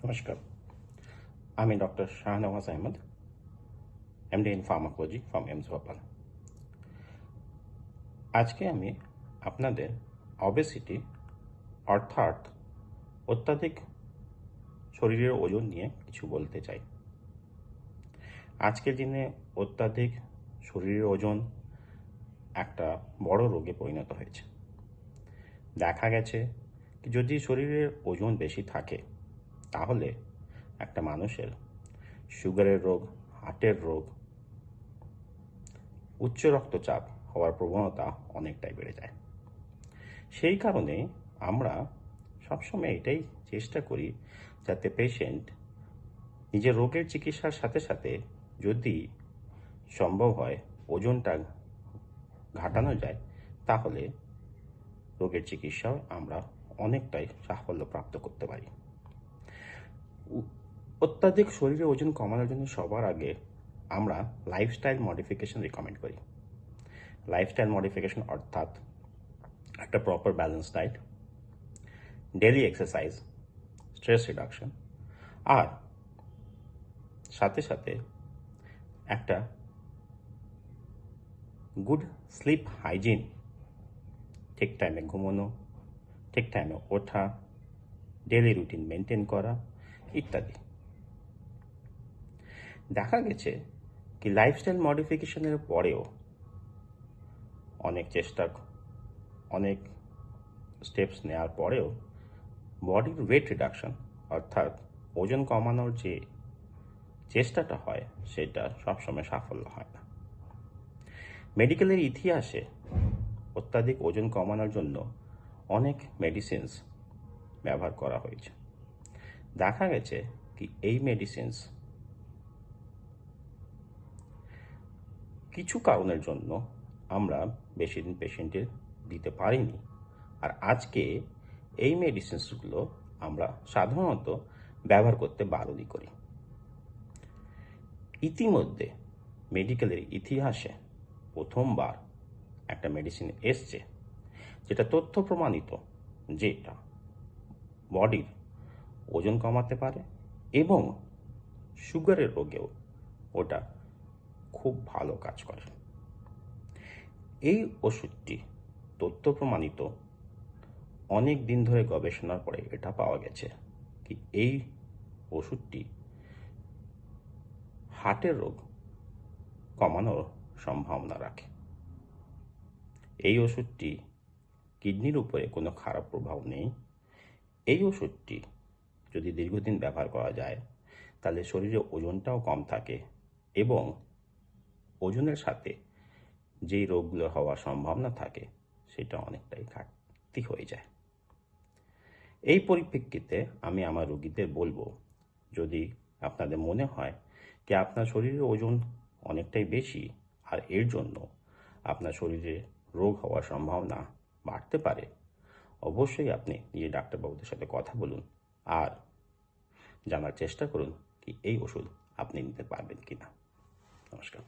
নমস্কার, আমি doctor Shahnawaz Ahmad, MD in pharmacology from AIIMS Bhopal. আজকে আমি আপনাদের অবেসিটি অর্থাৎ অত্যাধিক শরীরের ওজন নিয়ে কিছু বলতে চাই। আজকের দিনে অত্যাধিক শরীরের ওজন একটা বড় রোগে পরিণত হয়েছে। দেখা গেছে যদি শরীরের ওজন বেশি থাকে তাহলে একটা মানুষের সুগারের রোগ, হার্টের রোগ, উচ্চ রক্তচাপ হওয়ার প্রবণতা অনেকটাই বেড়ে যায়। সেই কারণে আমরা সবসময় এটাই চেষ্টা করি যাতে পেশেন্ট নিজের রোগের চিকিৎসার সাথে সাথে যদি সম্ভব হয় ওজনটা ঘাটানো যায় তাহলে রোগের চিকিৎসাও আমরা অনেকটাই সাফল্য প্রাপ্ত করতে পারি। অত্যাধিক শরীরে ওজন কমানোর জন্য সবার আগে আমরা লাইফস্টাইল মডিফিকেশন রিকমেন্ড করি। লাইফস্টাইল মডিফিকেশন অর্থাৎ একটা proper balance diet, daily exercise, stress reduction, আর সাথে সাথে একটা গুড স্লিপ হাইজিন, ঠিক টাইমে ঘুমানো, ঠিক টাইমে ওঠা, ডেলি রুটিন মেনটেন করা ইত্যাদি। দেখা গেছে কি লাইফস্টাইল মডিফিকেশনের পরেও অনেক চেষ্টা, অনেক স্টেপস নেওয়ার পরেও বডির ওয়েট রিডাকশন অর্থাৎ ওজন কমানোর যে চেষ্টাটা হয় সেটা সবসময় সাফল্য হয় না। মেডিকেলের ইতিহাসে অত্যাধিক ওজন কমানোর জন্য অনেক মেডিসিনস ব্যবহার করা হয়েছে। দেখা গেছে কি এই মেডিসিনস কিছু কারণের জন্য আমরা বেশি দিন পেশেন্টের দিতে পারিনি, আর আজকে এই মেডিসিনসগুলো আমরা সাধারণত ব্যবহার করতে বারণই করি। ইতিমধ্যে মেডিকেলের ইতিহাসে প্রথমবার একটা মেডিসিন এসছে যেটা তথ্য প্রমাণিত যেটা বডির ওজন কমাতে পারে এবং সুগারের রোগেও ওটা খুব ভালো কাজ করে। এই ওষুধটি তথ্য প্রমাণিত, অনেক দিন ধরে গবেষণার পরে এটা পাওয়া গেছে কি এই ওষুধটি হার্টের রোগ কমানোর সম্ভাবনা রাখে। এই ওষুধটি কিডনির উপরে কোনো খারাপ প্রভাব নেই। এই ওষুধটি যদি দীর্ঘদিন ব্যবহার করা যায় তাহলে শরীরে ওজনটাও কম থাকে এবং ওজনের সাথে যেই রোগগুলো হওয়ার সম্ভাবনা থাকে সেটা অনেকটাই ঘাটতি হয়ে যায়। এই পরিপ্রেক্ষিতে আমি আমার রোগীদের বলবো, যদি আপনাদের মনে হয় যে আপনার শরীরের ওজন অনেকটাই বেশি আর এর জন্য আপনার শরীরে রোগ হওয়ার সম্ভাবনা বাড়তে পারে, অবশ্যই আপনি নিজের ডাক্তারবাবুদের সাথে কথা বলুন আর জানার চেষ্টা করুন কি এই ওষুধ আপনি নিতে পারবেন কিনা। নমস্কার।